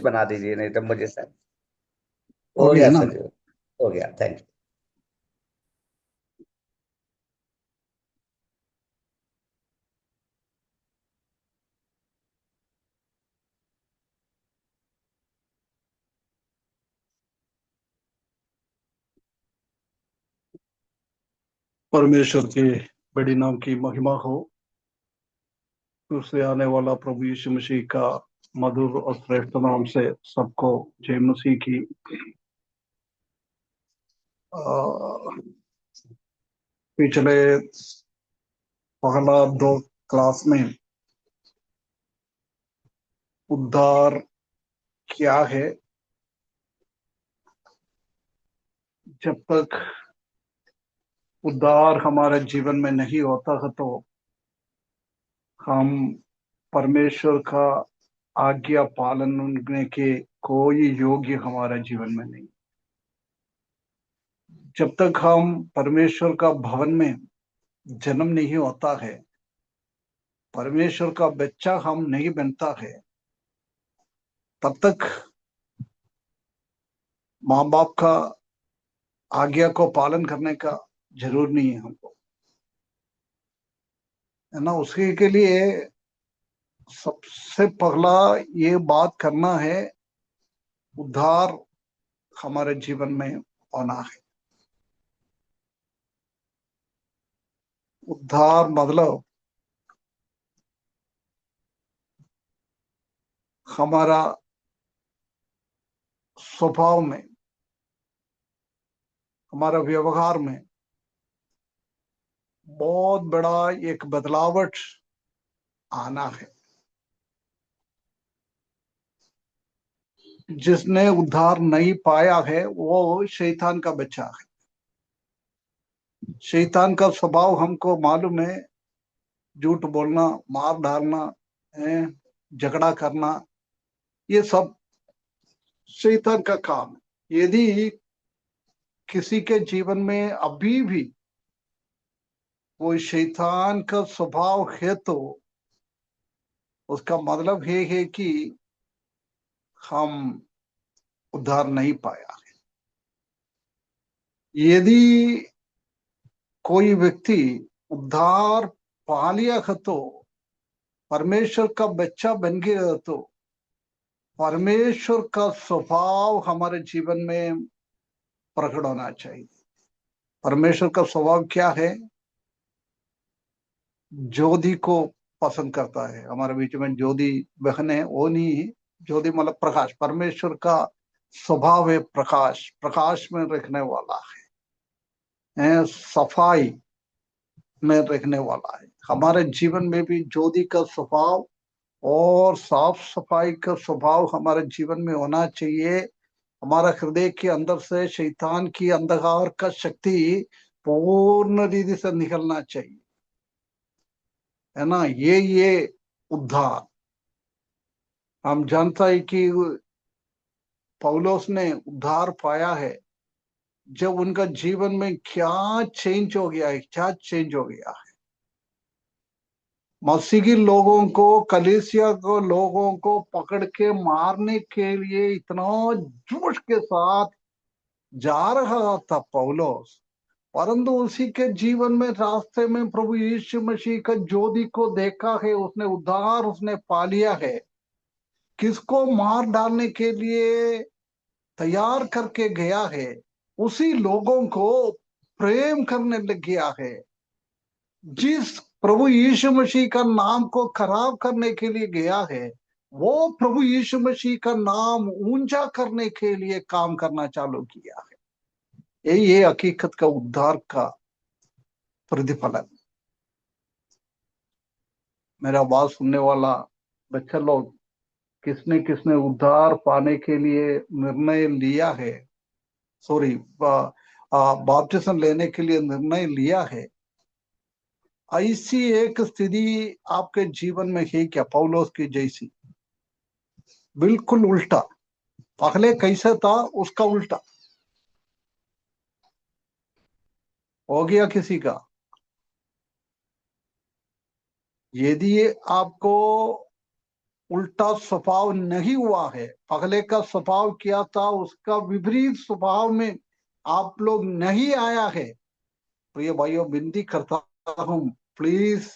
बना दीजिए, नहीं तो मुझे सर। हो हो गया गया ना। सर जी। हो गया, थैंक यू। परमेश्वर के बड़ी नाम की महिमा हो। उससे आने वाला प्रभु यीशु मसीह का मधुर और श्रेष्ठ नाम से सबको जय मसीह की। आ, पिछले पहला दो क्लास में उद्धार क्या है, जब तक उद्धार हमारे जीवन में नहीं होता है तो हम परमेश्वर का आज्ञा पालन करने के कोई योग्य हमारे जीवन में नहीं। जब तक हम परमेश्वर का भवन में जन्म नहीं होता है, परमेश्वर का बच्चा हम नहीं बनता है, तब तक माँ बाप का आज्ञा को पालन करने का जरूर नहीं है हमको, है ना। उसके के लिए सबसे पहला ये बात करना है, उद्धार हमारे जीवन में होना है। उद्धार मतलब हमारा स्वभाव में, हमारा व्यवहार में बहुत बड़ा एक बदलावट आना है। जिसने उद्धार नहीं पाया है वो शैतान का बच्चा है। शैतान का स्वभाव हमको मालूम है, झूठ बोलना, मार डालना, है, झगड़ा करना, ये सब शैतान का काम है। यदि किसी के जीवन में अभी भी कोई शैतान का स्वभाव है तो उसका मतलब ये है कि हम उद्धार नहीं पाया। यदि कोई व्यक्ति उद्धार पा लिया है तो, परमेश्वर का बच्चा बन गया तो परमेश्वर का स्वभाव हमारे जीवन में प्रकट होना चाहिए। परमेश्वर का स्वभाव क्या है? ज्योति को पसंद करता है। हमारे बीच में ज्योति बहन है, वो नहीं है। ज्योति मतलब प्रकाश। परमेश्वर का स्वभाव है प्रकाश, प्रकाश में रखने वाला है, सफाई में रखने वाला है। हमारे जीवन में भी ज्योति का स्वभाव और साफ सफाई का स्वभाव हमारे जीवन में होना चाहिए। हमारा हृदय के अंदर से शैतान की अंधकार का शक्ति पूर्ण रीति से निकलना चाहिए, है ना। ये उद्धार हम जानता है कि पौलुस ने उद्धार पाया है जब उनका जीवन में क्या चेंज हो गया है, क्या चेंज हो गया है। मसीही लोगों को, कलीसिया को, लोगों को पकड़ के मारने के लिए इतना जोश के साथ जा रहा था पौलुस, परंतु उसी के जीवन में रास्ते में प्रभु यीशु मसीह का ज्योति को देखा है, उसने उद्धार उसने पा लिया है। किसको मार डालने के लिए तैयार करके गया है, उसी लोगों को प्रेम करने लग गया है। जिस प्रभु यीशु मसीह का नाम को खराब करने के लिए गया है, वो प्रभु यीशु मसीह का नाम ऊंचा करने के लिए काम करना चालू किया है। ये हकीकत का उद्धार का प्रतिफलन। मेरा बात सुनने वाला बच्चा लोग, किसने किसने उद्धार पाने के लिए निर्णय लिया है, सॉरी, बपतिस्म लेने के लिए निर्णय लिया है, ऐसी एक स्थिति आपके जीवन में है क्या पौलुस की जैसी? बिल्कुल उल्टा। पहले कैसे था उसका उल्टा हो गया किसी का। यदि आपको उल्टा स्वभाव नहीं हुआ है। पहले का स्वभाव क्या था, उसका विपरीत स्वभाव में आप लोग नहीं आया है। प्रिय भाइयों, विनती करता हूं, प्लीज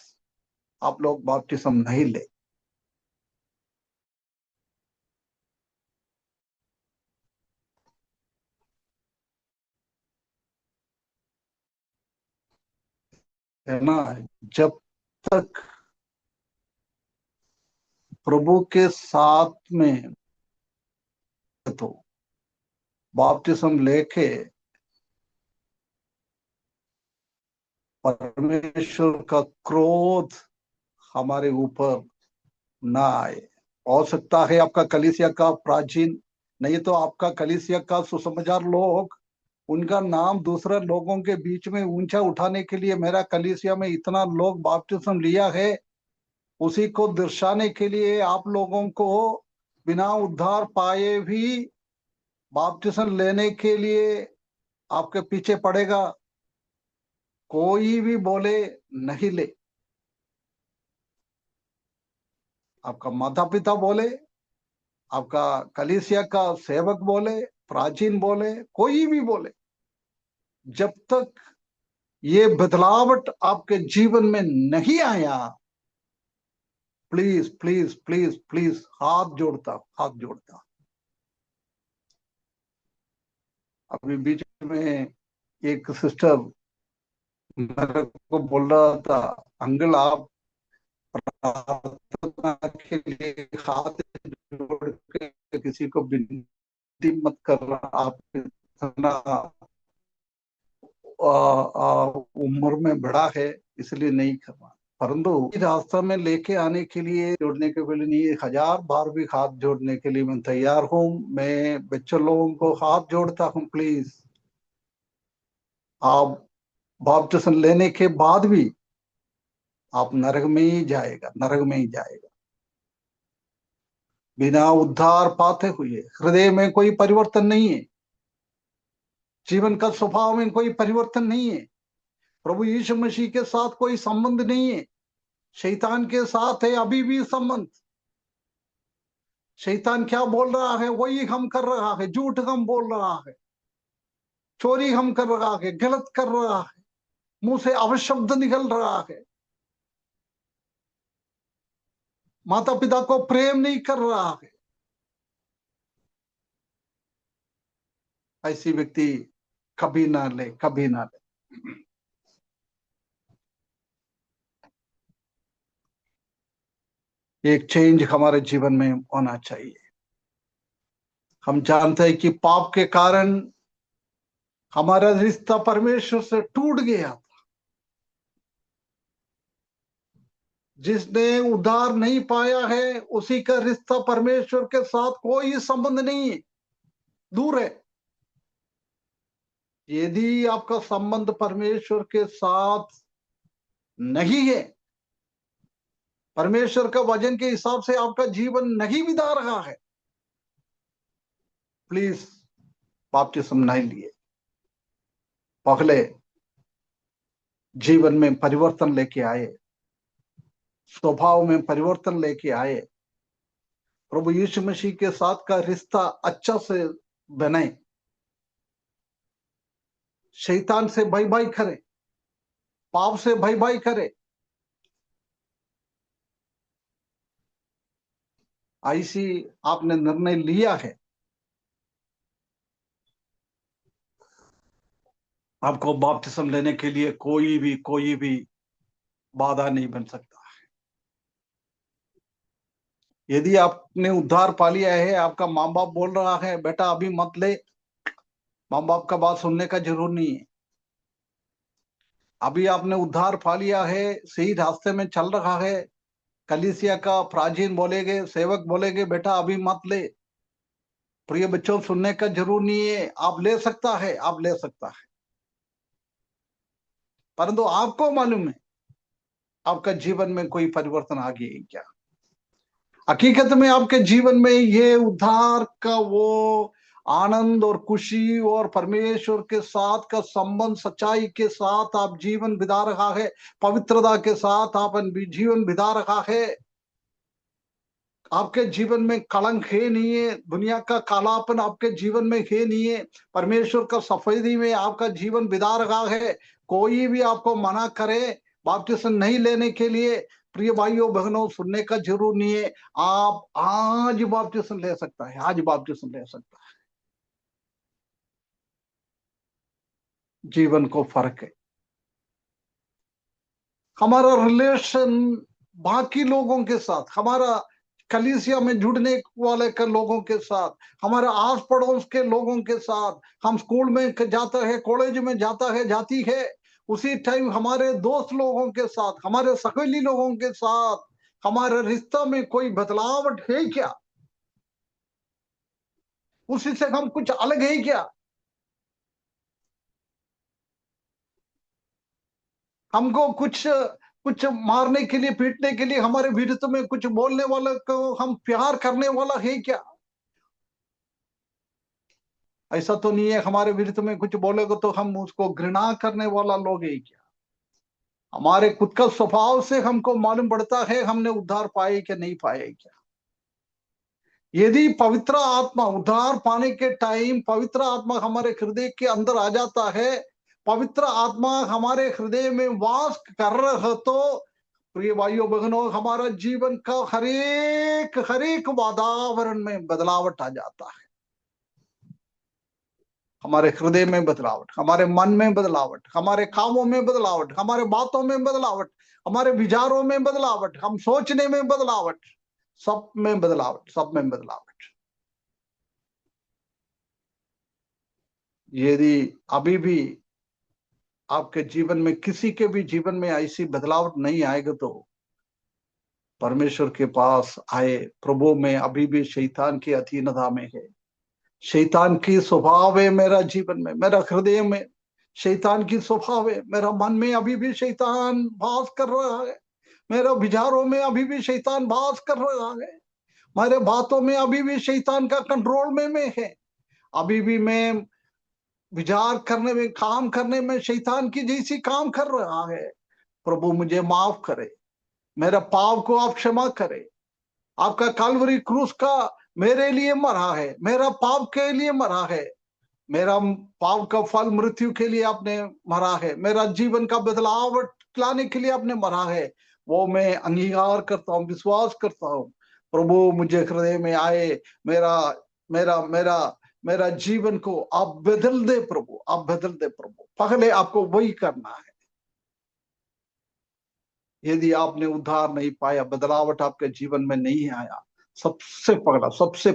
आप लोग बपतिस्म नहीं ले। है ना? जब तक प्रभु के साथ में तो बपतिस्म लेके परमेश्वर का क्रोध हमारे ऊपर ना आए। हो सकता है आपका कलीसिया का प्राचीन, नहीं तो आपका कलीसिया का सुसमाचार लोग, उनका नाम दूसरे लोगों के बीच में ऊंचा उठाने के लिए, मेरा कलीसिया में इतना लोग बपतिस्म लिया है, उसी को दर्शाने के लिए आप लोगों को बिना उद्धार पाए भी बपतिस्म लेने के लिए आपके पीछे पड़ेगा। कोई भी बोले नहीं ले, आपका माता पिता बोले, आपका कलीसिया का सेवक बोले, प्राचीन बोले, कोई भी बोले, जब तक ये बदलावट आपके जीवन में नहीं आया, प्लीज प्लीज प्लीज प्लीज हाथ जोड़ता, हाथ जोड़ता। अभी बीच में एक सिस्टर मेरे को बोल रहा था, अंकल आप प्रार्थना के लिए हाथ जोड़ के किसी को विनती मत करना, आप इतना उम्र में बड़ा है इसलिए नहीं करना। परंतु रास्ता में लेके आने के लिए, जोड़ने के लिए नहीं, 1000 बार भी हाथ जोड़ने के लिए मैं तैयार हूँ। मैं बच्चे लोगों को हाथ जोड़ता हूँ, प्लीज आप बपतिस्म लेने के बाद भी आप नरक में ही जाएगा, नरक में ही जाएगा। बिना उद्धार पाते हुए हृदय में कोई परिवर्तन नहीं है, जीवन का स्वभाव में कोई परिवर्तन नहीं है, प्रभु यीशु मसीह के साथ कोई संबंध नहीं है, शैतान के साथ है अभी भी संबंध। शैतान क्या बोल रहा है वही हम कर रहा है, झूठ हम बोल रहा है, चोरी हम कर रहा है, गलत कर रहा है, मुंह से अवशब्द निकल रहा है, माता पिता को प्रेम नहीं कर रहा है। ऐसी व्यक्ति कभी ना ले, कभी ना ले। एक चेंज हमारे जीवन में होना चाहिए। हम जानते हैं कि पाप के कारण हमारा रिश्ता परमेश्वर से टूट गया। जिसने उद्धार नहीं पाया है उसी का रिश्ता परमेश्वर के साथ कोई संबंध नहीं है, दूर है। यदि आपका संबंध परमेश्वर के साथ नहीं है, परमेश्वर का वचन के हिसाब से आपका जीवन नहीं बिता रहा है, प्लीज बपतिस्म नहीं लिए। पहले जीवन में परिवर्तन लेके आए, स्वभाव में परिवर्तन लेके आए, प्रभु यीशु मसीह के साथ का रिश्ता अच्छा से बने, शैतान से भाई भाई करे, पाप से भाई भाई करे। ऐसी आपने निर्णय लिया है, आपको बपतिस्म लेने के लिए कोई भी बाधा नहीं बन सकता। यदि आपने उद्धार पा लिया है, आपका माँ बाप बोल रहा है बेटा अभी मत ले, माँ बाप का बात सुनने का जरूर नहीं है। अभी आपने उद्धार पा लिया है, सही रास्ते में चल रहा है, कलीसिया का प्राचीन बोलेगे, सेवक बोलेगे बेटा अभी मत ले, प्रिय बच्चों सुनने का जरूर नहीं है। आप ले सकता है, आप ले सकता है, परंतु आपको मालूम है आपका जीवन में कोई परिवर्तन आ गया है क्या? हकीकत में आपके जीवन में ये उद्धार का वो आनंद और खुशी और परमेश्वर के साथ का संबंध, सच्चाई के साथ आप जीवन बिता रहा है, पवित्रता के साथ आप जीवन बिता रहा है, आपके जीवन में कलंक है नहीं है, दुनिया का कालापन आपके जीवन में है नहीं है, परमेश्वर का सफेदी में आपका जीवन बिता रहा है। कोई भी आपको मना करे बपतिस्म नहीं लेने के लिए, प्रिय भाइयों बहनों, सुनने का जरूर नहीं है। आप आज बपतिस्म ले सकता है, आज बपतिस्म ले सकता है। जीवन को फर्क है। हमारा रिलेशन बाकी लोगों के साथ, हमारा कलीसिया में जुड़ने वाले के लोगों के साथ, हमारे आस पड़ोस के लोगों के साथ, हम स्कूल में जाता है, कॉलेज में जाता है, जाती है, उसी टाइम हमारे दोस्त लोगों के साथ, हमारे सहेली लोगों के साथ हमारे रिश्ता में कोई बदलावट है क्या? उसी से हम कुछ अलग है क्या? हमको कुछ कुछ मारने के लिए, पीटने के लिए हमारे विरुद्ध में कुछ बोलने वाला को हम प्यार करने वाला है क्या? ऐसा तो नहीं है। हमारे विरुद्ध में कुछ बोलेगा तो हम उसको घृणा करने वाला लोग है क्या? हमारे खुद का स्वभाव से हमको मालूम पड़ता है हमने उद्धार पाए कि नहीं पाए क्या। यदि पवित्र आत्मा उद्धार पाने के टाइम पवित्र आत्मा हमारे हृदय के अंदर आ जाता है, पवित्र आत्मा हमारे हृदय में वास कर रहा है, तो प्रिय भाइयों बहनों, हमारा जीवन का हर एक वातावरण में बदलावट आ जाता है। हमारे हृदय में बदलावट, हमारे मन में बदलावट, हमारे कामों में बदलावट, हमारे बातों में बदलावट, हमारे विचारों में बदलावट, हम सोचने में बदलावट, सब में बदलावट, सब में बदलावट। यदि अभी भी आपके जीवन में, किसी के भी जीवन में ऐसी बदलावट नहीं आएगा, तो परमेश्वर के पास आए। प्रभु में अभी भी शैतान की अधीनता में है, शैतान की स्वभाव है मेरा जीवन में, मेरा हृदय में शैतान की स्वभाव है, मेरा मन में अभी भी शैतान वास कर रहा है, मेरे विचारों में अभी भी शैतान वास कर रहा है, मेरे बातों में अभी भी शैतान का कंट्रोल में है, अभी भी मैं विचार करने में, काम करने में शैतान की जैसी काम कर रहा है। प्रभु मुझे माफ करे, मेरा पाप को आप क्षमा करे। आपका काल्वरी क्रूस का मेरे लिए मरा है, मेरा पाप के लिए मरा है, मेरा पाप का फल मृत्यु के लिए आपने मरा है, मेरा जीवन का बदलाव लाने के लिए आपने मरा है। वो मैं अंगीकार करता हूँ, विश्वास करता हूँ। प्रभु मुझे हृदय में आए, मेरा मेरा मेरा मेरा जीवन को आप बदल दे प्रभु, आप बदल दे प्रभु। पहले आपको वही करना है। यदि आपने उद्धार नहीं पाया, बदलावट आपके जीवन में नहीं आया, सबसे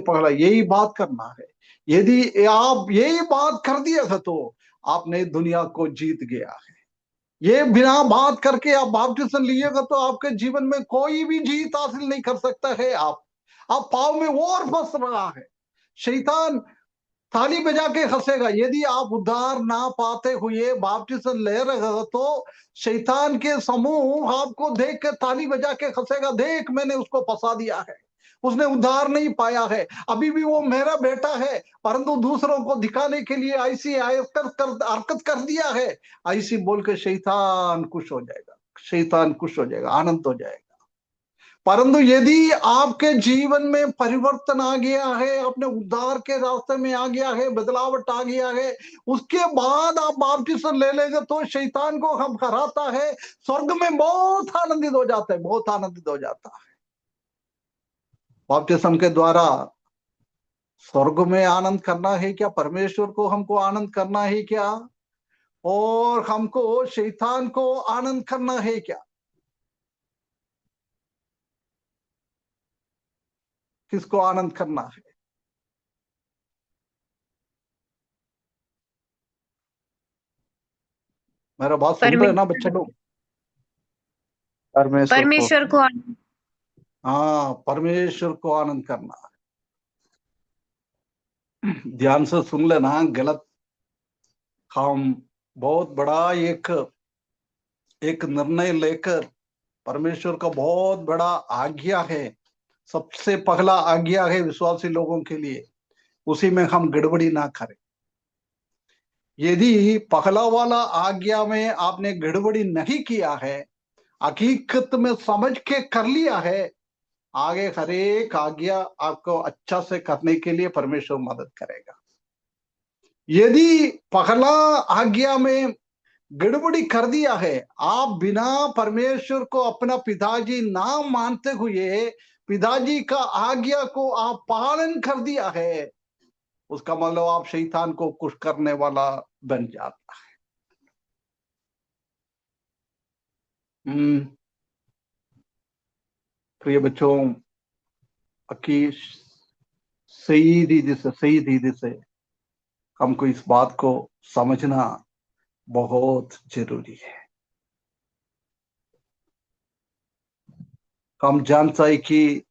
पहला यही बात करना है। यदि आप यही बात कर दिया था, तो आपने दुनिया को जीत गया है। ये बिना बात करके आप बपतिस्म लिएगा तो आपके जीवन में कोई भी जीत हासिल नहीं कर सकता है। आप पाव में और फंस रहा है। शैतान ताली बजा के हंसेगा। यदि आप उद्धार ना पाते हुए बपतिस्म ले रहे हो, तो शैतान के समूह आपको देख के ताली बजा के हंसेगा, देख मैंने उसको फंसा दिया है, उसने उद्धार नहीं पाया है, अभी भी वो मेरा बेटा है, परंतु दूसरों को दिखाने के लिए ऐसी हरकत कर दिया है। ऐसी बोल के शैतान खुश हो जाएगा, शैतान खुश हो जाएगा, आनंद हो जाएगा। परंतु यदि आपके जीवन में परिवर्तन आ गया है, अपने उद्धार के रास्ते में आ गया है, बदलावट आ गया है, उसके बाद आप बपतिस्म ले लेंगे, तो शैतान को हम हराता है, स्वर्ग में बहुत आनंदित हो जाता है, बहुत आनंदित हो जाता है। बपतिस्म के द्वारा स्वर्ग में आनंद करना है क्या? परमेश्वर को हमको आनंद करना है क्या? और हमको शैतान को आनंद करना है क्या? किसको आनंद करना है? मेरा बात सुन रहे हैं ना बच्चे लोग? परमेश्वर को हाँ, परमेश्वर को आनंद करना है। ध्यान से सुन लेना, गलत हम बहुत बड़ा एक निर्णय लेकर, परमेश्वर का बहुत बड़ा आज्ञा है, सबसे पहला आज्ञा है विश्वासी लोगों के लिए, उसी में हम गड़बड़ी ना करें। यदि पहला वाला आज्ञा में आपने गड़बड़ी नहीं किया है, हकीकत में समझ के कर लिया है, आगे हर एक आज्ञा आपको अच्छा से करने के लिए परमेश्वर मदद करेगा। यदि पहला आज्ञा में गड़बड़ी कर दिया है, आप बिना परमेश्वर को अपना पिताजी ना मानते हुए पिताजी का आज्ञा को आप पालन कर दिया है, उसका मतलब आप शैतान को खुश करने वाला बन जाता है। प्रिय बच्चों, की सही रीति से हमको इस बात को समझना बहुत जरूरी है। हम जानता है कि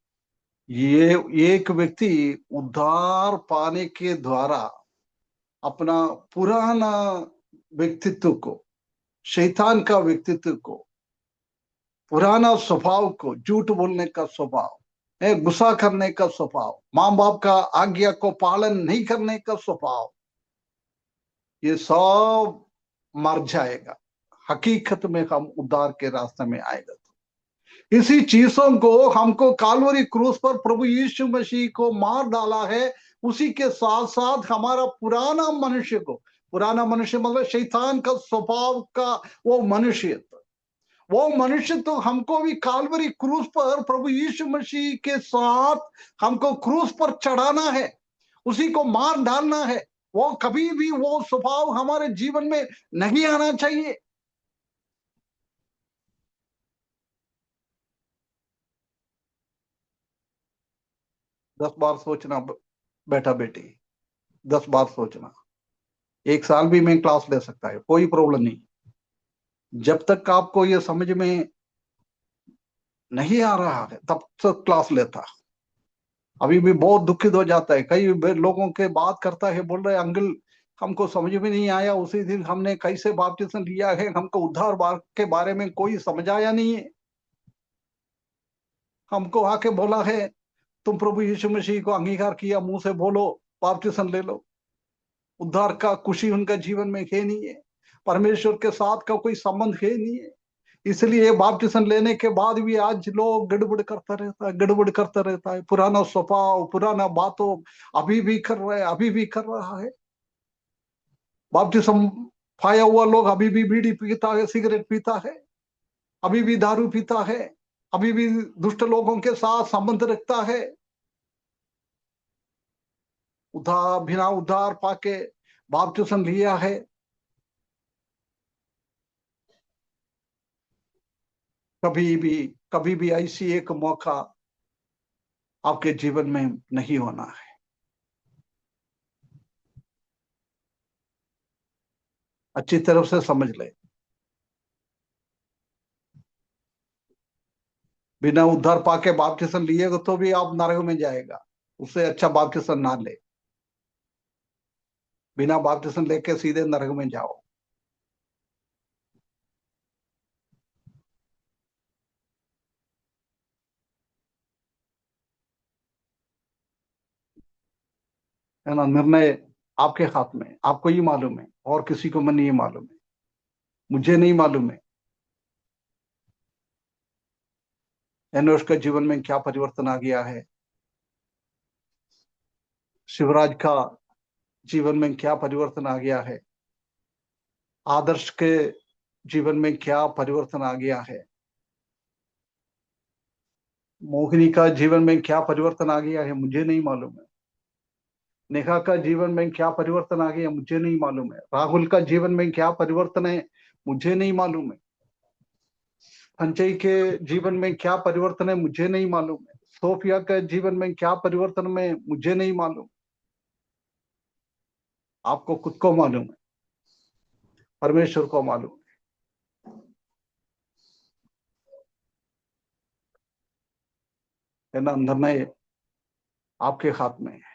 ये एक व्यक्ति उद्धार पाने के द्वारा अपना पुराना व्यक्तित्व को, शैतान का व्यक्तित्व को, पुराना स्वभाव को, झूठ बोलने का स्वभाव, गुस्सा करने का स्वभाव, माँ बाप का आज्ञा को पालन नहीं करने का स्वभाव, ये सब मर जाएगा। हकीकत में हम उद्धार के रास्ते में आएगा। तो इसी चीजों को हमको कालवरी क्रूस पर प्रभु यीशु मसीह को मार डाला है। उसी के साथ साथ हमारा पुराना मनुष्य को, पुराना मनुष्य मतलब शैतान का स्वभाव का वो मनुष्य तो हमको भी कालवरी क्रूस पर प्रभु यीशु मसीह के साथ हमको क्रूस पर चढ़ाना है, उसी को मार डालना है। वो कभी भी वो स्वभाव हमारे जीवन में नहीं आना चाहिए। दस बार सोचना बेटा बेटी, 10 बार सोचना। 1 साल भी मैं क्लास ले सकता है, कोई प्रॉब्लम नहीं। जब तक आपको ये समझ में नहीं आ रहा है तब तक क्लास लेता। अभी भी बहुत दुखित हो जाता है। कई लोगों के बात करता है, बोल रहे अंकल हमको समझ में नहीं आया, उसी दिन हमने कैसे बपतिस्म लिया है, हमको उद्धार के बारे में कोई समझाया नहीं है। हमको आके बोला है तुम प्रभु यीशु मसीह को अंगीकार किया, मुंह से बोलो, बपतिस्म ले लो। उद्धार का खुशी उनका जीवन में है नहीं है, परमेश्वर के साथ का कोई संबंध है नहीं है। इसलिए बपतिस्म लेने के बाद भी आज लोग गड़बड़ करता रहता है। पुराना स्वभाव, पुराना बातों अभी भी कर रहे हैं, अभी भी कर रहा है। बपतिस्म पाया हुआ लोग अभी भी बीड़ी पीता है, सिगरेट पीता है, अभी भी दारू पीता है, अभी भी दुष्ट लोगों के साथ संबंध रखता है। बिना उद्धार पाके बपतिस्म लिया है, कभी भी ऐसी एक मौका आपके जीवन में नहीं होना है। अच्छी तरफ से समझ ले। बिना उद्धार पाके बपतिस्म लिएगा तो भी आप नरक में जाएगा। उससे अच्छा बपतिस्म ना ले, बिना बपतिस्म लेके सीधे नरक में जाओ। है ना, निर्णय आपके हाथ में, आपको ही मालूम है, और किसी को नहीं मालूम है, मुझे नहीं मालूम है। एनोश का जीवन में क्या परिवर्तन आ गया है, शिवराज का जीवन में क्या परिवर्तन आ गया है, आदर्श के जीवन में क्या परिवर्तन आ गया है, मोहिनी का जीवन में क्या परिवर्तन आ गया है, मुझे नहीं मालूम है। नेहा का जीवन में क्या परिवर्तन आ गया, मुझे नहीं मालूम है। राहुल का जीवन में क्या परिवर्तन है, मुझे नहीं मालूम है। संजय के जीवन में क्या परिवर्तन है, मुझे नहीं मालूम है। सोफिया के जीवन में क्या परिवर्तन में, मुझे नहीं मालूम। आपको खुद को मालूम है, परमेश्वर को मालूम है ना। निर्णय आपके हाथ में है।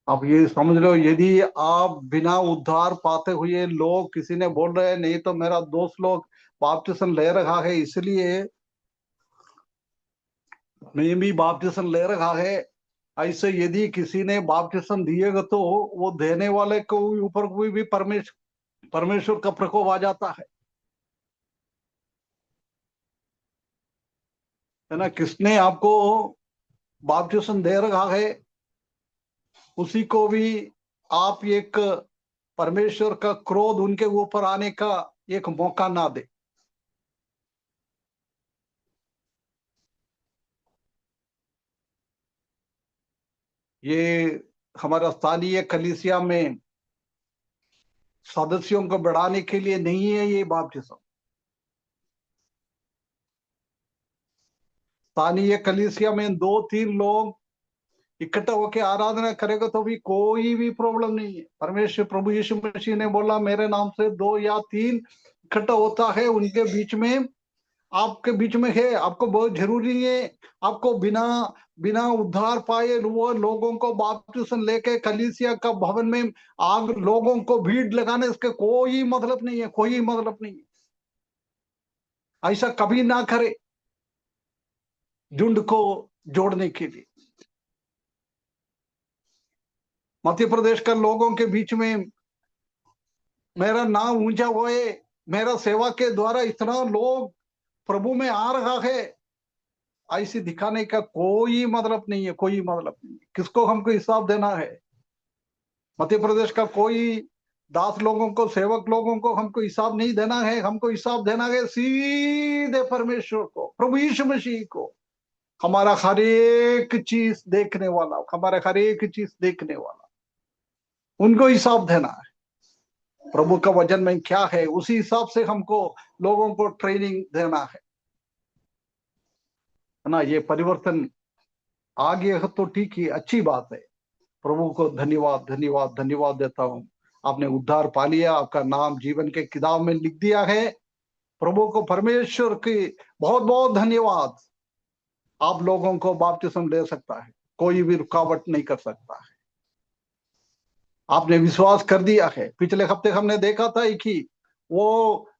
आप ये समझ लो, यदि आप बिना उद्धार पाते हुए, लोग किसी ने बोल रहे हैं नहीं तो मेरा दोस्त लोग बपतिस्म ले रहा है इसलिए मैं भी बपतिस्म ले रहा है, ऐसे यदि किसी ने बपतिस्म दिएगा तो वो देने वाले को ऊपर कोई भी परमेश्वर का प्रकोप आ जाता है। है ना, किसने आपको बपतिस्म दे रखा है, उसी को भी आप एक परमेश्वर का क्रोध उनके ऊपर आने का एक मौका ना दे। ये हमारा स्थानीय कलीसिया में सदस्यों को बढ़ाने के लिए नहीं है ये बपतिस्म। स्थानीय कलीसिया में 2-3 लोग इकट्ठा होकर आराधना करेगा तो भी कोई भी प्रॉब्लम नहीं है। परमेश्वर प्रभु यीशु मसीह ने बोला, मेरे नाम से 2 या 3 इकट्ठा होता है उनके बीच में, आपके बीच में है। आपको बहुत जरूरी है, आपको बिना बिना उद्धार पाए वो लोगों को बपतिस्म लेके कलीसिया का भवन में आग लोगों को भीड़ लगाने इसके कोई मतलब नहीं है, कोई मतलब नहीं है। ऐसा कभी ना करे झुंड को जोड़ने के लिए। मध्य प्रदेश के लोगों के बीच में मेरा नाम ऊंचा हुए, मेरा सेवा के द्वारा इतना लोग प्रभु में आ रहा है, ऐसे दिखाने का कोई मतलब नहीं है, कोई मतलब नहीं है। किसको हमको हिसाब देना है? मध्य प्रदेश का कोई दास लोगों को, सेवक लोगों को हमको हिसाब नहीं देना है। हमको हिसाब देना है सीधे परमेश्वर को, प्रभु यीशु मसीह को, हमारा हर एक चीज देखने वाला, हमारा हर एक चीज देखने वाला, उनको हिसाब देना है। प्रभु का वचन में क्या है उसी हिसाब से हमको लोगों को ट्रेनिंग देना है ना। ये परिवर्तन आ गया है तो ठीक ही, अच्छी बात है। प्रभु को धन्यवाद धन्यवाद धन्यवाद देता हूं। आपने उद्धार पा लिया, आपका नाम जीवन के किताब में लिख दिया है। प्रभु को, परमेश्वर की बहुत बहुत धन्यवाद। आप लोगों को बपतिस्म ले सकता है, कोई भी रुकावट नहीं कर सकता है। आपने विश्वास कर दिया है। पिछले हफ्ते हमने देखा था कि वो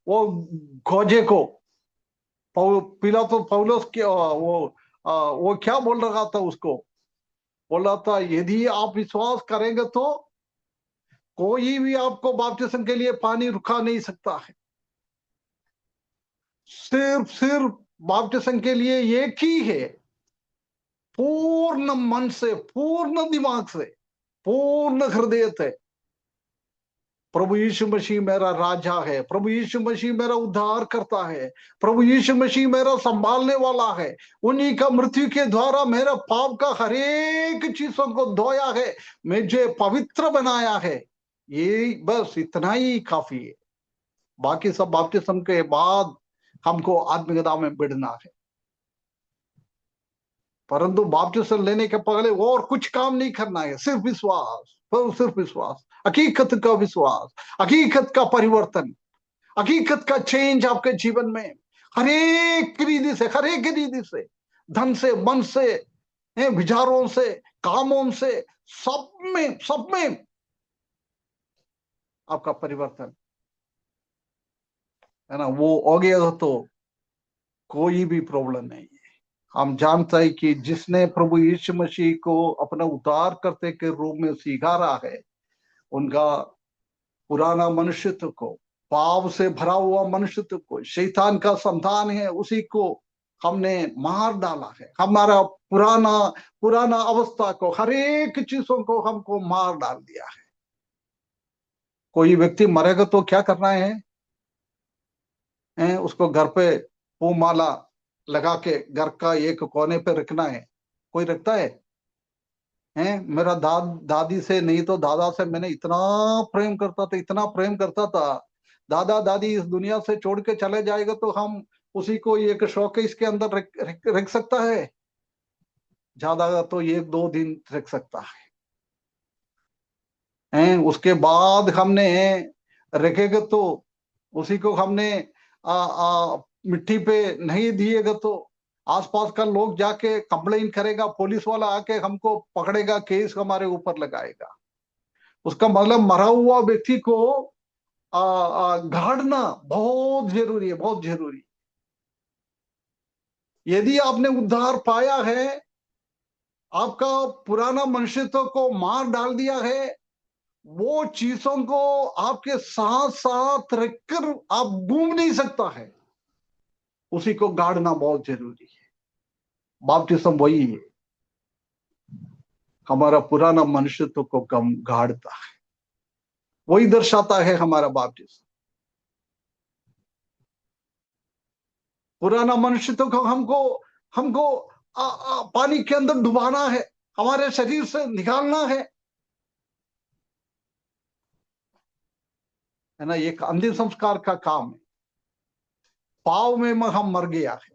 खोजे को पिलातुस पौलुस के वो क्या बोल रहा था, उसको बोल रहा था, यदि आप विश्वास करेंगे तो कोई भी आपको बपतिस्म के लिए पानी रुका नहीं सकता है। सिर्फ बपतिस्म के लिए एक ही है, पूर्ण मन से, पूर्ण दिमाग से, पूर्ण हृदय से। प्रभु यीशु मसीह मेरा राजा है, प्रभु यीशु मसीह मेरा उद्धार करता है, प्रभु यीशु मसीह मेरा संभालने वाला है। उन्हीं का मृत्यु के द्वारा मेरा पाप का हर एक चीजों को धोया है, मुझे पवित्र बनाया है। ये बस इतना ही काफी है। बाकी सब बपतिस्म के बाद हमको आत्मिकता में बढ़ना है। परंतु बपतिस्म लेने के पहले और कुछ काम नहीं करना है, सिर्फ विश्वास, सिर्फ विश्वास, हकीकत का विश्वास, हकीकत का परिवर्तन, हकीकत का चेंज आपके जीवन में हर एक रीति से, हर एक रीति से, धन से, मन से, विचारों से, कामों से, सब में आपका परिवर्तन है ना, वो हो गया तो कोई भी प्रॉब्लम नहीं है। हम जानते हैं कि जिसने प्रभु यीशु मसीह को अपना उद्धार करते के रूप में स्वीकारा है, उनका पुराना मनुष्यत्व को, पाप से भरा हुआ मनुष्यत्व को, शैतान का संतान है उसी को हमने मार डाला है। हमारा पुराना पुराना अवस्था को, हर एक चीजों को हमको मार डाल दिया है। कोई व्यक्ति मरेगा तो क्या करना है? उसको घर पे पूमाला लगा के घर का एक कोने पे रखना है। कोई रखता है? मेरा दादी से नहीं तो दादा से मैंने इतना प्रेम करता था, इतना प्रेम करता था। दादा दादी इस दुनिया से छोड़ के चले जाएगा तो हम उसी को एक शोकेस के अंदर रख सकता है? ज्यादा तो 1-2 दिन रख सकता है। उसके बाद हमने रखेगा तो उसी को हमने मिट्टी पे नहीं दिएगा तो आसपास का लोग जाके कंप्लेन करेगा, पुलिस वाला आके हमको पकड़ेगा, केस हमारे ऊपर लगाएगा। उसका मतलब मरा हुआ व्यक्ति को गाड़ना बहुत जरूरी है, बहुत जरूरी। यदि आपने उद्धार पाया है, आपका पुराना मनुष्यत्व को मार डाल दिया है, वो चीजों को आपके साथ साथ रखकर आप घूम नहीं सकता है। उसी को गाड़ना बहुत जरूरी है। बपतिस्म वही है, हमारा पुराना मनुष्यत्व को कम गाड़ता है, वही दर्शाता है हमारा बपतिस्म। पुराना मनुष्यत्व को हमको हमको पानी के अंदर डुबाना है, हमारे शरीर से निकालना है ना। एक अंतिम संस्कार का काम है। पाव में हम मर गया है,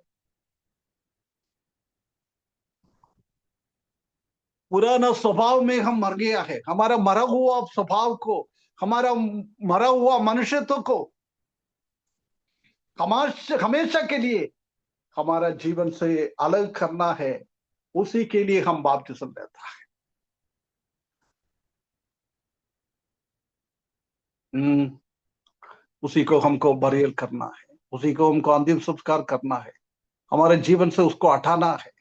पुराना स्वभाव में हम मर गया है, हमारा मरा हुआ स्वभाव को, हमारा मरा हुआ मनुष्यत्व को हमेशा के लिए हमारा जीवन से अलग करना है। उसी के लिए हम बपतिस्म लेता है। उसी को हमको बरियल करना है, उसी को हमको अंतिम संस्कार करना है, हमारे जीवन से उसको हटाना है।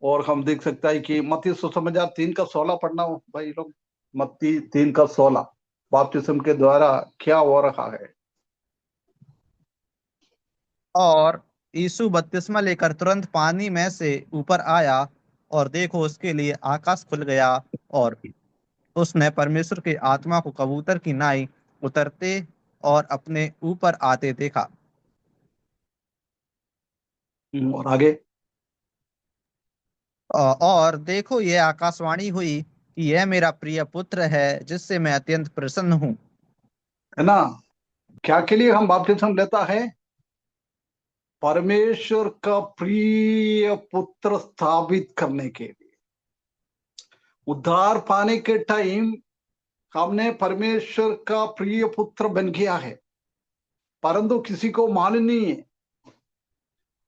और हम देख सकता है कि मत्ती सुसमाचार 3:16 पढ़ना हो भाई लोग। मत्ती 3:16 बपतिस्म के द्वारा क्या हो रहा है। और यीशु बपतिस्मा लेकर तुरंत पानी में से ऊपर आया, और देखो उसके लिए आकाश खुल गया, और उसने परमेश्वर के आत्मा को कबूतर की नाई उतरते और अपने ऊपर आते देखा। और आगे, और देखो ये आकाशवाणी हुई कि यह मेरा प्रिय पुत्र है, जिससे मैं अत्यंत प्रसन्न हूँ। है ना। क्या के लिए हम बपतिस्म लेता है? परमेश्वर का प्रिय पुत्र स्थापित करने के लिए। उद्धार पाने के टाइम हमने परमेश्वर का प्रिय पुत्र बन गया है, परंतु किसी को मालूम नहीं है।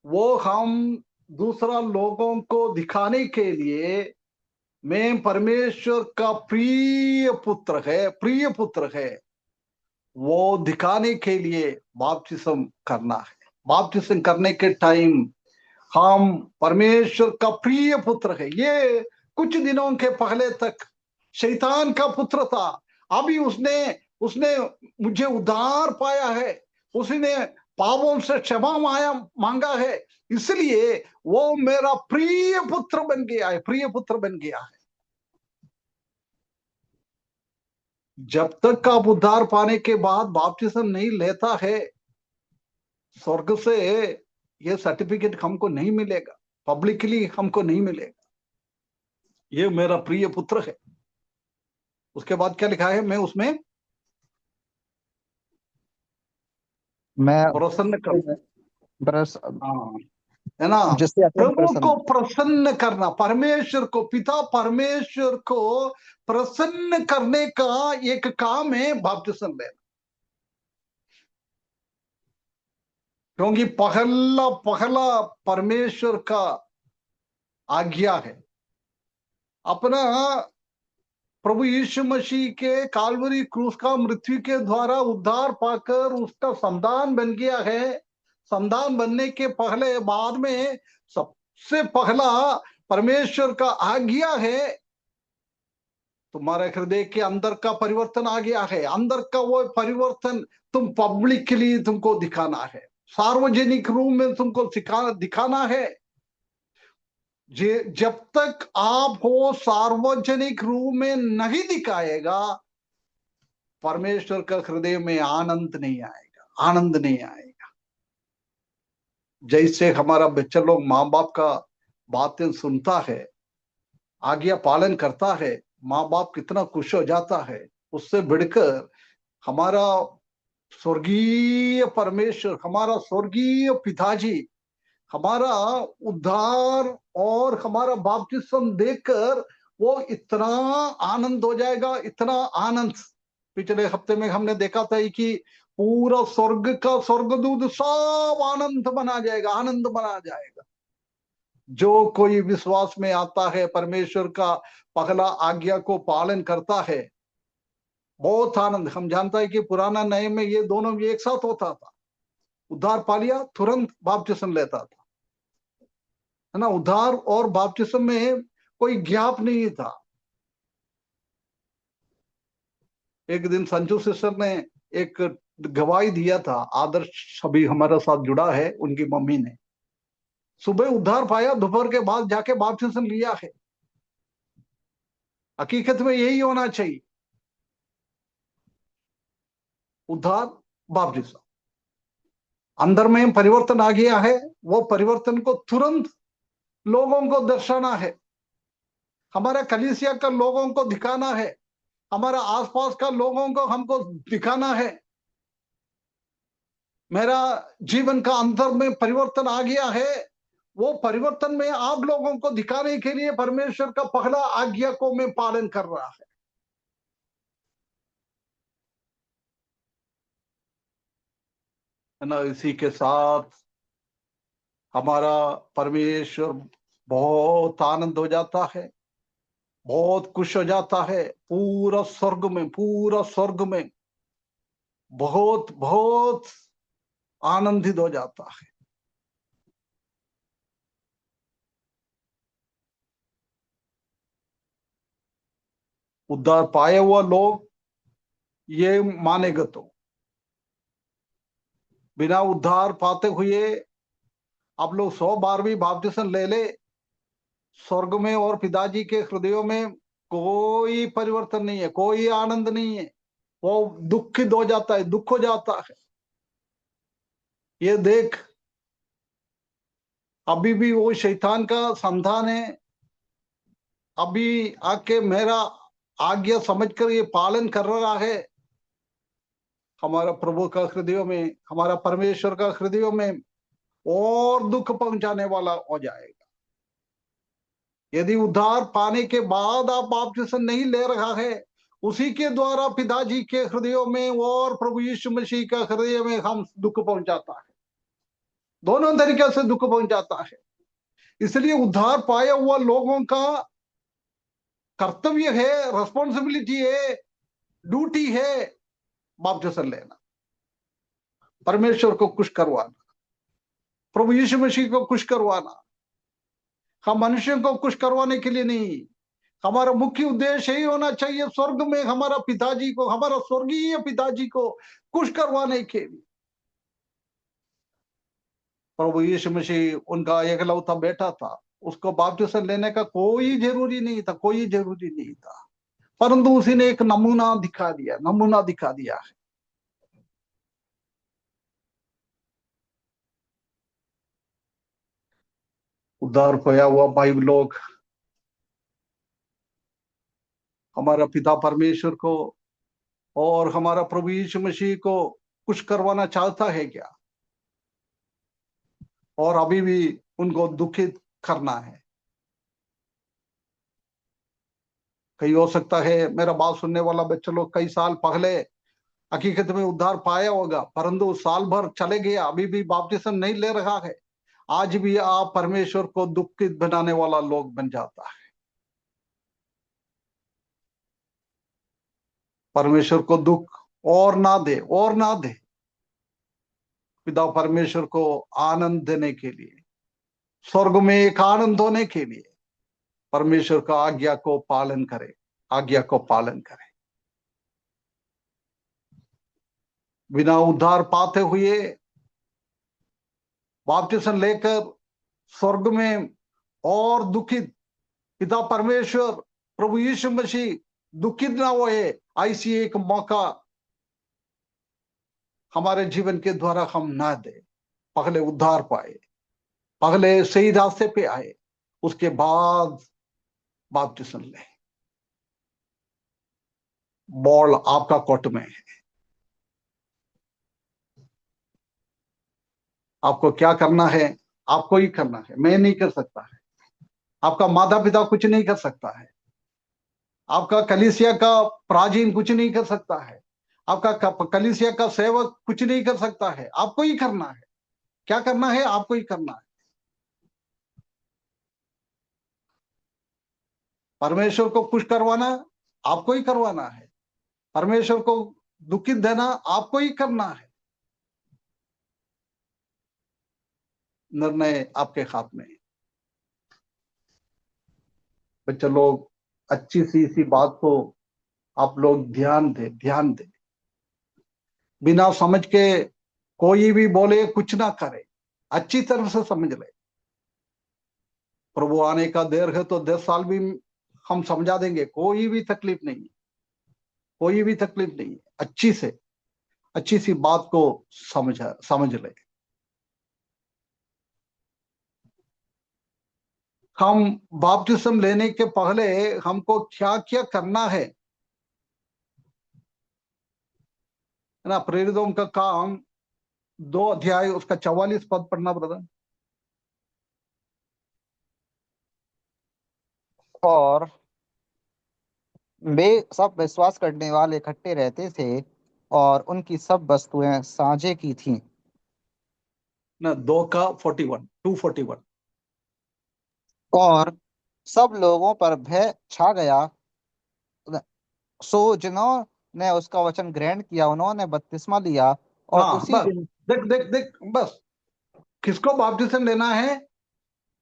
वो हम दूसरा लोगों को दिखाने के लिए मैं परमेश्वर का प्रिय पुत्र है, वो दिखाने के लिए बपतिस्म करना है। बपतिस्म करने के टाइम हम परमेश्वर का प्रिय पुत्र है। ये कुछ दिनों के पहले तक शैतान का पुत्र था, अभी उसने उसने मुझे उद्धार पाया है, उसने पापों से क्षमा मांगा है, इसलिए वो मेरा प्रिय पुत्र बन गया है, प्रिय पुत्र बन गया है। जब तक आप उद्धार पाने के बाद बपतिस्म नहीं लेता है, स्वर्ग से ये सर्टिफिकेट हमको नहीं मिलेगा, पब्लिकली हमको नहीं मिलेगा, ये मेरा प्रिय पुत्र है। उसके बाद क्या लिखा है? मैं उसमें मैं प्रसन्न कर, हाँ, है ना। जिससे अत्यंत प्रभु प्रसन्न को प्रसन्न करना, परमेश्वर को, पिता परमेश्वर को प्रसन्न करने का एक काम है बपतिस्म लेना। क्योंकि पहला पहला परमेश्वर का आज्ञा है। अपना प्रभु यीशु मसीह के कालवरी क्रूस का मृत्यु के द्वारा उद्धार पाकर उसका संतान बन गया है। संतान बनने के पहले बाद में सबसे पहला परमेश्वर का आज्ञा है, तुम्हारे हृदय के अंदर का परिवर्तन आ गया है। अंदर का वो परिवर्तन तुम पब्लिकली तुमको दिखाना है, सार्वजनिक रूप में तुमको दिखाना है। जब तक आप वो सार्वजनिक रूप में नहीं दिखाएगा, परमेश्वर का हृदय में आनंद नहीं आएगा, आनंद नहीं आएगा। जैसे हमारा बच्चा लोग माँ बाप का बातें सुनता है, आज्ञा पालन करता है, माँ बाप कितना खुश हो जाता है। उससे बढ़कर हमारा स्वर्गीय परमेश्वर, हमारा स्वर्गीय पिताजी हमारा उद्धार और हमारा बपतिस्म देखकर वो इतना आनंद हो जाएगा, इतना आनंद। पिछले हफ्ते में हमने देखा था कि पूरा स्वर्ग का स्वर्गदूत सब आनंद बना जाएगा, आनंद बना जाएगा। जो कोई विश्वास में आता है, परमेश्वर का पहला आज्ञा को पालन करता है, बहुत आनंद। हम जानता है कि पुराना नए में ये दोनों भी एक साथ होता था। उद्धार पा लिया, तुरंत बपतिस्म लेता था, है ना। उद्धार और बपतिस्म में कोई गैप नहीं था। एक दिन संजू सिस्टर ने एक गवाही दिया था, आदर्श अभी हमारे साथ जुड़ा है, उनकी मम्मी ने सुबह उद्धार पाया, दोपहर के बाद जाके बपतिस्मा लिया है। हकीकत में यही होना चाहिए, उद्धार बपतिस्मा। अंदर में परिवर्तन आ गया है, वो परिवर्तन को तुरंत लोगों को दर्शाना है, हमारे कलीसिया का लोगों को दिखाना है, हमारे आसपास का लोगों को हमको दिखाना है। मेरा जीवन का अंदर में परिवर्तन आ गया है, वो परिवर्तन में आप लोगों को दिखाने के लिए परमेश्वर का पहला आज्ञा को मैं पालन कर रहा है। ना इसी के साथ हमारा परमेश्वर बहुत आनंद हो जाता है, बहुत खुश हो जाता है। पूरा स्वर्ग में बहुत बहुत आनंदित हो जाता है। उद्धार पाए हुआ लोग ये मानेगा, तो बिना उद्धार पाते हुए आप लोग 100 बार भी बपतिस्मा ले ले, स्वर्ग में और पिताजी के हृदयों में कोई परिवर्तन नहीं है, कोई आनंद नहीं है, वो दुखित हो जाता है, दुख हो जाता है। ये देख, अभी भी वो शैतान का संतान है, अभी आके मेरा आज्ञा समझकर ये पालन कर रहा है। हमारा प्रभु का हृदय में, हमारा परमेश्वर का हृदय में और दुख पहुंचाने वाला हो जाएगा। यदि उद्धार पाने के बाद आप बपतिस्मा नहीं ले रहा है, उसी के द्वारा पिताजी के हृदयों में और प्रभु यीशु मसीह का हृदय में हम दुख पहुंचाता है, दोनों तरीके से दुख पहुंचाता है। इसलिए उद्धार पाया हुआ लोगों का कर्तव्य है, रिस्पॉन्सिबिलिटी है, ड्यूटी है बपतिस्मा लेना, परमेश्वर को खुश करवाना, प्रभु यीशु मसीह को खुश करवाना। हम मनुष्यों को खुश करवाने के लिए नहीं, हमारा मुख्य उद्देश्य यही होना चाहिए, स्वर्ग में हमारा पिताजी को, हमारा स्वर्गीय पिताजी को खुश करवाने के लिए। प्रभु यीशु मसीह उनका एकलौता बेटा था, उसको बपतिस्मा लेने का कोई जरूरी नहीं था, परंतु उसी ने एक नमूना दिखा दिया है। उद्धार खोया हुआ भाई लोग हमारा पिता परमेश्वर को और हमारा प्रभु यीशु मसीह को खुश करवाना चाहता है क्या? और अभी भी उनको दुखित करना है? कहीं हो सकता है मेरा बात सुनने वाला बच्चा लोग कई साल पहले हकीकत में उद्धार पाया होगा, परंतु साल भर चले गया, अभी भी बपतिस्मा नहीं ले रहा है। आज भी आप परमेश्वर को दुखित बनाने वाला लोग बन जाता है। परमेश्वर को दुख और ना दे। पिता परमेश्वर को आनंद देने के लिए, स्वर्ग में एक आनंद होने के लिए परमेश्वर का आज्ञा को पालन करे। बिना उद्धार पाते हुए बपतिस्मा लेकर स्वर्ग में और दुखित पिता परमेश्वर प्रभु यीशु मसीह दुखित ना होए, ऐसी एक मौका हमारे जीवन के द्वारा हम ना दे। पहले उद्धार पाए, पहले सही रास्ते पे आए, उसके बाद बपतिस्मा ले। बॉल आपका कोर्ट में है, आपको क्या करना है आपको ही करना है, मैं नहीं कर सकता है, आपका माता पिता कुछ नहीं कर सकता है, आपका कलीसिया का प्राचीन कुछ नहीं कर सकता है, आपका कलीसिया का सेवक कुछ नहीं कर सकता है, आपको ही करना है। क्या करना है? आपको ही करना है। परमेश्वर को खुश करवाना आपको ही करवाना है, परमेश्वर को दुखित देना आपको ही करना है। निर्णय आपके हाथ में है। बच्चे लोग, अच्छी सी इसी बात को आप लोग ध्यान दे। बिना समझ के कोई भी बोले कुछ ना करे, अच्छी तरह से समझ ले। प्रभु आने का देर है तो 10 साल भी हम समझा देंगे, कोई भी तकलीफ नहीं है, कोई भी तकलीफ नहीं है। अच्छी सी बात को समझ ले। हम बपतिस्म लेने के पहले हमको क्या क्या करना है ना? प्रेरितों का काम 2 अध्याय उसका 44 पद पढ़ना ब्रदर। और वे सब विश्वास करने वाले इकट्ठे रहते थे और उनकी सब वस्तुएं साझे की थीं। ना 2 का 41, 241। और सब लोगों पर भय छा गया, सो जिन्होंने उसका वचन ग्रहण किया उन्होंने बपतिस्मा लिया और हाँ उसी बस, दिन देख बस, किसको बपतिस्म लेना है?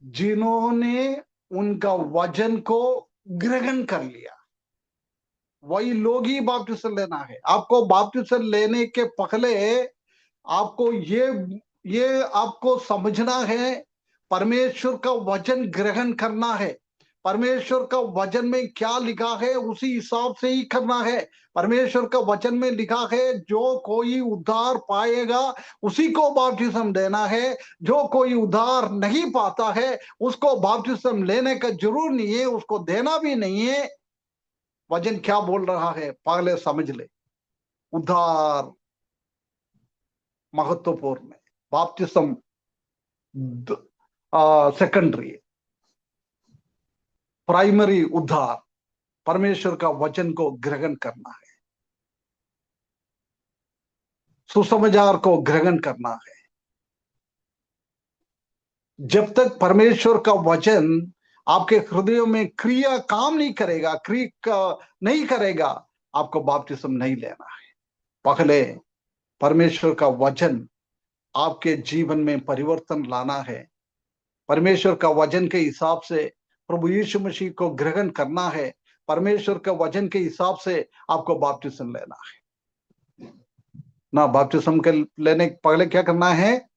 जिन्होंने उनका वचन को ग्रहण कर लिया, वही लोग ही बपतिस्म लेना है। आपको बपतिस्म लेने के पहले आपको ये आपको समझना है, परमेश्वर का वचन ग्रहण करना है। परमेश्वर का वचन में क्या लिखा है उसी हिसाब से ही करना है। परमेश्वर का वचन में लिखा है जो कोई उद्धार पाएगा उसी को बपतिस्म देना है। जो कोई उद्धार नहीं पाता है उसको बपतिस्म लेने का जरूर नहीं है, उसको देना भी नहीं है। वचन क्या बोल रहा है पहले समझ ले। उद्धार महत्वपूर्ण है, बपतिस्म सेकेंडरी, प्राइमरी उद्धार परमेश्वर का वचन को ग्रहण करना है, सुसमाचार को ग्रहण करना है। जब तक परमेश्वर का वचन आपके हृदयों में क्रिया काम नहीं करेगा, नहीं करेगा, आपको बपतिस्म नहीं लेना है। पहले परमेश्वर का वचन आपके जीवन में परिवर्तन लाना है। परमेश्वर का वचन के हिसाब से प्रभु यीशु मसीह को ग्रहण करना है। परमेश्वर के वचन के हिसाब से आपको बपतिस्म लेना है ना। बपतिस्म के लेने पहले क्या करना है?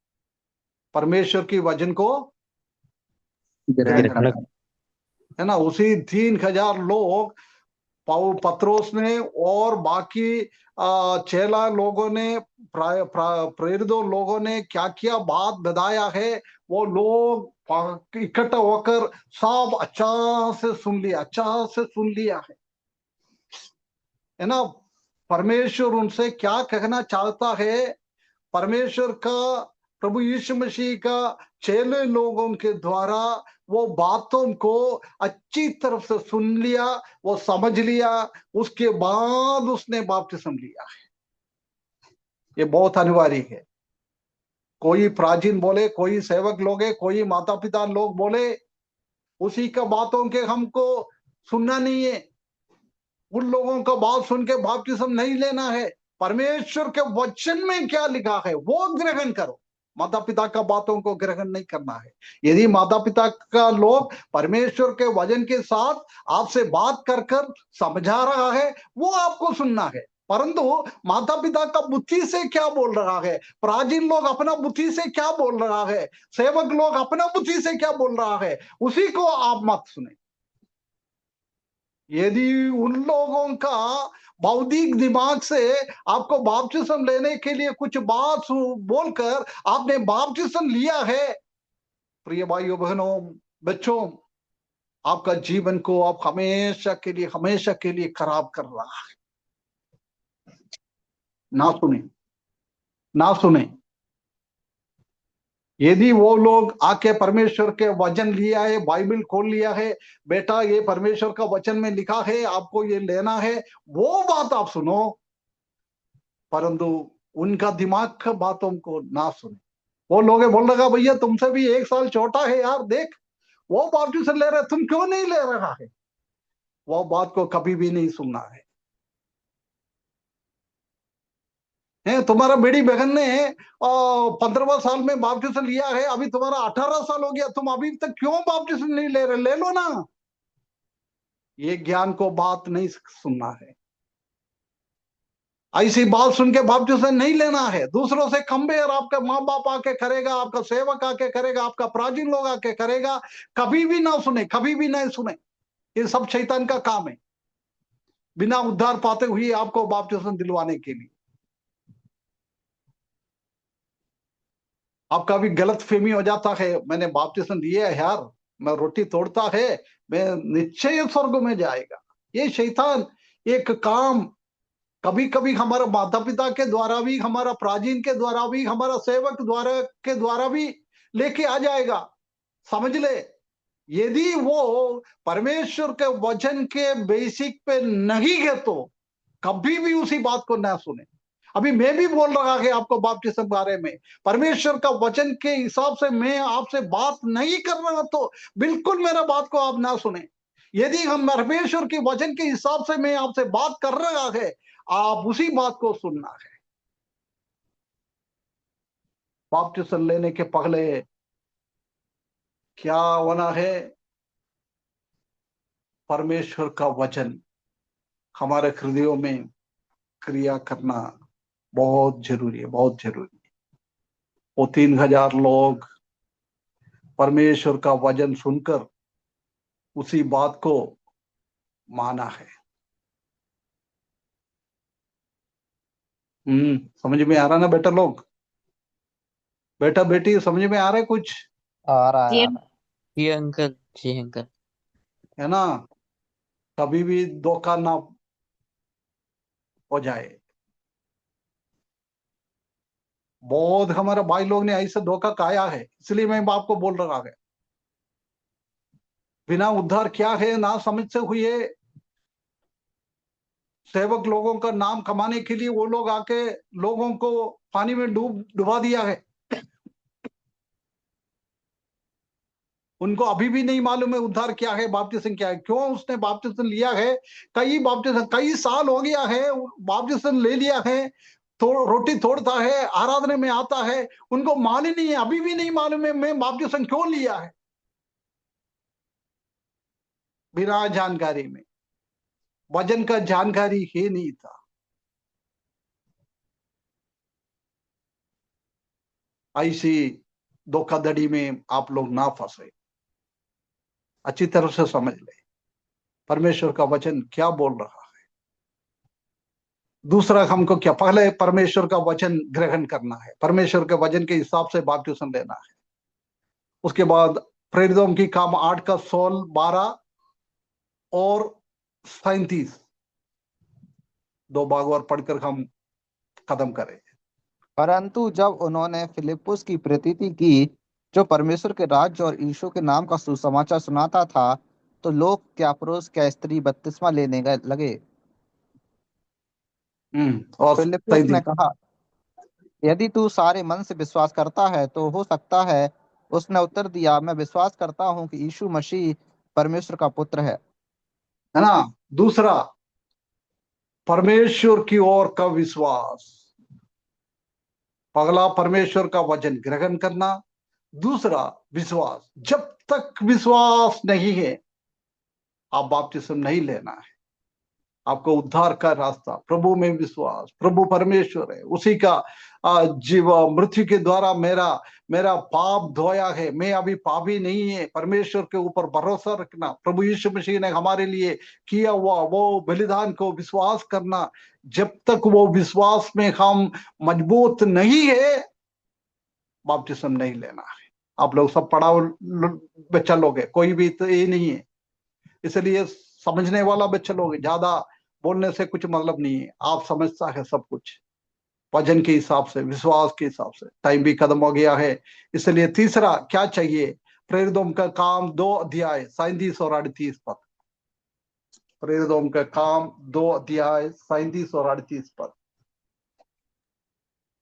परमेश्वर की वचन को ग्रहण करना है ना। उसी 3000 लोग पत्रोस ने और बाकी चेला लोगों ने, प्रेरितों लोगों ने क्या क्या बात बताया है, वो लोग इकट्ठा होकर सब अच्छा से सुन लिया है ना। परमेश्वर उनसे क्या कहना चाहता है? परमेश्वर का, प्रभु यीशु मसीह का चेले लोगों के द्वारा वो बातों को अच्छी तरफ से सुन लिया, वो समझ लिया, उसके बाद उसने बपतिस्म लिया है। ये बहुत अनिवार्य है। कोई प्राचीन बोले, कोई सेवक लोग है, कोई माता पिता लोग बोले, उसी का बातों के हमको सुनना नहीं है। उन लोगों का बात सुन के बपतिस्म नहीं लेना है। परमेश्वर के वचन में क्या लिखा है वो ग्रहण करो। माता पिता का बातों को ग्रहण नहीं करना है। यदि माता पिता का लोग परमेश्वर के वचन के साथ आपसे बात कर कर समझा रहा है वो आपको सुनना है, परंतु माता पिता का बुद्धि से क्या बोल रहा है, प्राचीन लोग अपना बुद्धि से क्या बोल रहा है, सेवक लोग अपना बुद्धि से क्या बोल रहा है, उसी को आप मत सुने। यदि उन लोगों का बौद्धिक दिमाग से आपको बपतिस्म लेने के लिए कुछ बात बोलकर आपने बपतिस्म लिया है, प्रिय भाइयों बहनों बच्चों, आपका जीवन को आप हमेशा के लिए खराब कर रहा है। ना सुने। यदि वो लोग आके परमेश्वर के वचन लिया है, बाइबल खोल लिया है, बेटा ये परमेश्वर का वचन में लिखा है आपको ये लेना है, वो बात आप सुनो, परंतु उनका दिमाग का बातों को ना सुने। वो लोग बोल रहा भैया तुमसे भी 1 साल छोटा है यार, देख वो बपतिस्म ले रहे, तुम क्यों नहीं ले रहा है? वो बात को कभी भी नहीं सुनना है। तुम्हारा बेटी बहन ने 15वां साल में बपतिस्म लिया है, अभी तुम्हारा 18 साल हो गया, तुम अभी तक क्यों बपतिस्म नहीं ले रहे? ले लो ना। ये ज्ञान को बात नहीं सुनना है। ऐसी बात सुन के बपतिस्मा नहीं लेना है। दूसरों से कंपेयर आपका माँ बाप आके करेगा, आपका सेवक आके करेगा, आपका प्राचीन लोग आके करेगा, कभी भी ना सुने, कभी भी नहीं सुने। ये सब शैतान का काम है, बिना उद्धार पाते हुए आपको बपतिस्मा दिलवाने के लिए। आपका भी गलत फहमी हो जाता है, मैंने बपतिस्मा लिया है यार, मैं रोटी तोड़ता है, मैं निश्चय स्वर्ग में जाएगा। ये शैतान एक काम कभी कभी हमारा माता पिता के द्वारा भी, हमारा प्राचीन के द्वारा भी, हमारा सेवक द्वारा के द्वारा भी लेके आ जाएगा। समझ ले, यदि वो परमेश्वर के वचन के बेसिक पे नहीं है तो कभी भी उसी बात को ना सुने। अभी मैं भी बोल रहा है आपको बपतिस्मा के बारे में, परमेश्वर का वचन के हिसाब से मैं आपसे बात नहीं कर रहा तो बिल्कुल मेरा बात को आप ना सुने। यदि हम परमेश्वर के वचन के हिसाब से मैं आपसे बात कर रहा है, आप उसी बात को सुनना है। बपतिस्मा लेने के पहले क्या होना है? परमेश्वर का वचन हमारे हृदयों में क्रिया करना बहुत जरूरी है, बहुत जरूरी है। वो 3,000 लोग परमेश्वर का वचन सुनकर उसी बात को माना है। समझ में आ रहा ना बेटा लोग? बेटा बेटी समझ में आ रहा है कुछ? आ रहा जी है। जी अंकल, जी अंकल। है ना? कभी भी धोखा ना हो जाए। बहुत हमारे भाई लोग ने ऐसे धोखा खाया है, इसलिए मैं आपको बोल रहा है। बिना उद्धार क्या है ना समझ से हुए सेवक लोगों का नाम कमाने के लिए वो लोग आके लोगों को पानी में डुबा दिया है। उनको अभी भी नहीं मालूम है उद्धार क्या है, बपतिस्मा क्या है, क्यों उसने बपतिस्मा लिया है। कई साल हो गया है बपतिस्मा ले लिया है, तो रोटी तोड़ता है, आराधना में आता है, उनको मालूम ही नहीं है, अभी भी नहीं मालूम है मैं बपतिस्मा क्यों लिया है। बिना जानकारी में, वजन का जानकारी ही नहीं था। ऐसी धोखाधड़ी में आप लोग ना फंसे, अच्छी तरह से समझ ले परमेश्वर का वचन क्या बोल रहा है। दूसरा, हमको क्या, पहले परमेश्वर का वचन ग्रहण करना है, परमेश्वर के वचन के हिसाब से बपतिस्मा लेना है। उसके बाद प्रेरितों की काम 8 का 16, 12 और 37 दो भाग और पढ़कर हम खत्म करें। परंतु जब उन्होंने फिलिप्पुस की प्रतीति की, जो परमेश्वर के राज्य और यीशु के नाम का सुसमाचार सुनाता था, तो लोग क्या पुरुष क्या स्त्री बपतिस्मा लेने लगे। और फिलिप्पुस ने 37। कहा, यदि तू सारे मन से विश्वास करता है तो हो सकता है। उसने उत्तर दिया, मैं विश्वास करता हूँ कि यीशु मसीह परमेश्वर का पुत्र है। है ना? दूसरा, परमेश्वर की ओर का विश्वास। पगला परमेश्वर का वचन ग्रहण करना, दूसरा विश्वास। जब तक विश्वास नहीं है आप बपतिस्मा नहीं लेना है। आपको उद्धार का रास्ता प्रभु में विश्वास, प्रभु परमेश्वर है, उसी का जीव मृत्यु के द्वारा मेरा मेरा पाप धोया है, मैं अभी पापी नहीं है। परमेश्वर के ऊपर भरोसा रखना, प्रभु यीशु मसीह ने हमारे लिए किया हुआ वो बलिदान को विश्वास करना। जब तक वो विश्वास में हम मजबूत नहीं है बपतिस्मा नहीं लेना है। आप लोग सब पढ़ा बच्चा लोग है, कोई भी तो ये नहीं है, इसलिए समझने वाला बच्चा लोग है, ज्यादा बोलने से कुछ मतलब नहीं है। आप समझता है सब कुछ वजन के हिसाब से, विश्वास के हिसाब से। टाइम भी खत्म हो गया है, इसलिए तीसरा क्या चाहिए? प्रेरितों का काम 2 अध्याय 37 और 38 पद। प्रेरितों का काम 2 अध्याय 37 और 38 पद।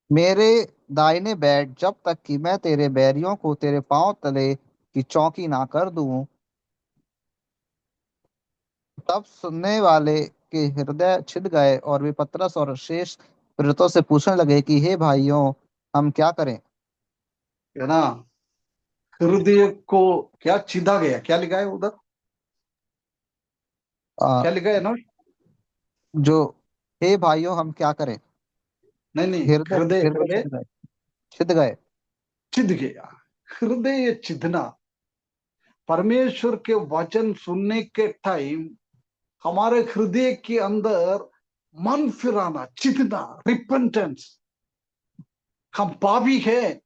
मेरे दाहिने बैठ जब तक कि मैं तेरे बैरियों को तेरे पांव तले की चौकी ना कर दूं। तब सुनने वाले के हृदय छिद गए और वे पतरस और शेष प्रेरितों से पूछने लगे कि हे भाइयों, हम क्या करें। है ना? हृदय को क्या छिदा गया, क्या लिखा है उधर, आ, क्या लिखा है ना? जो हे भाइयों हम क्या करें। नहीं, हृदय हृदय हृदय हृदय छिद गए। चिद गया। हृदय चिदना, परमेश्वर के वचन सुनने के टाइम हमारे हृदय के अंदर मन फिराना, चिदना, रिपेंटेंस। हम पापी है,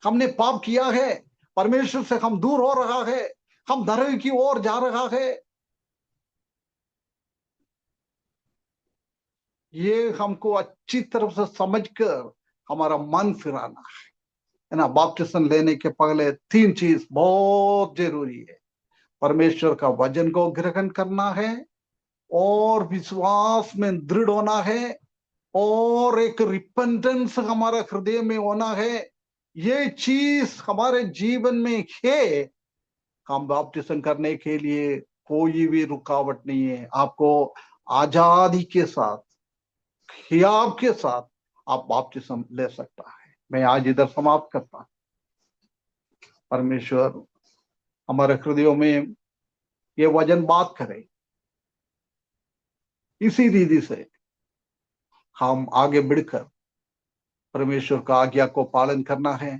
हमने पाप किया है, परमेश्वर से हम दूर हो रहा है, हम धर्म की ओर जा रहा है। ये हमको अच्छी तरफ से समझकर हमारा मन फिराना है ना। बपतिस्म लेने के पहले 3 चीज बहुत जरूरी है। परमेश्वर का वचन को ग्रहण करना है, और विश्वास में दृढ़ होना है, और एक रिपेंटेंस हमारे हृदय में होना है। ये चीज हमारे जीवन में है। हम बपतिस्म करने के लिए कोई भी रुकावट नहीं है। आपको आजादी के साथ, हियाव के साथ आप बपतिस्म ले सकता है। मैं आज इधर समाप्त करता हूं। परमेश्वर हमारे हृदयों में ये वचन बात करे, इसी रीति से हम आगे बढ़कर परमेश्वर का आज्ञा को पालन करना है।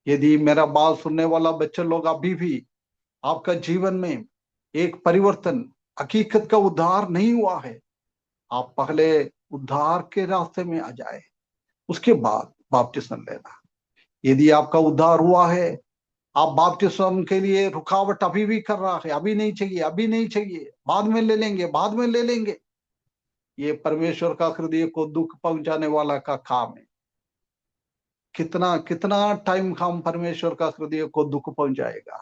यदि मेरा बात सुनने वाला बच्चे लोग अभी भी आपका जीवन में एक परिवर्तन, हकीकत का उद्धार नहीं हुआ है, आप पहले उद्धार के रास्ते में आ जाए, उसके बाद बपतिस्म लेना। यदि आपका उद्धार हुआ है, आप बपतिस्म के लिए रुकावट अभी भी कर रहा है, अभी नहीं चाहिए, अभी नहीं चाहिए, बाद में ले लेंगे, बाद में ले लेंगे, ये परमेश्वर का हृदय को दुख पहुंचाने वाला का काम है। कितना कितना टाइम हम परमेश्वर का हृदय को दुख पहुंचाएगा।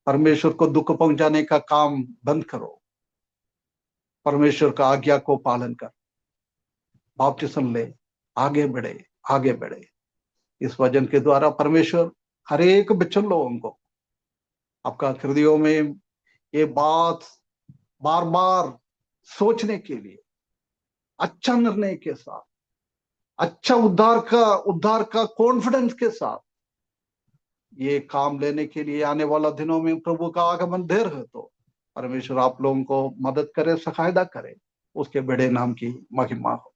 परमेश्वर को दुख पहुंचाने का काम बंद करो, परमेश्वर का आज्ञा को पालन कर, बपतिस्म ले, आगे बढ़े, आगे बढ़े। इस वचन के द्वारा परमेश्वर हर एक बच्चों लोगों को आपका हृदयों में ये बात बार बार सोचने के लिए अच्छा निर्णय के साथ, अच्छा उद्धार का कॉन्फिडेंस के साथ ये काम लेने के लिए आने वाला दिनों में प्रभु का आगमन देर है, तो परमेश्वर आप लोगों को मदद करे, सहायता करे। उसके बड़े नाम की महिमा हो।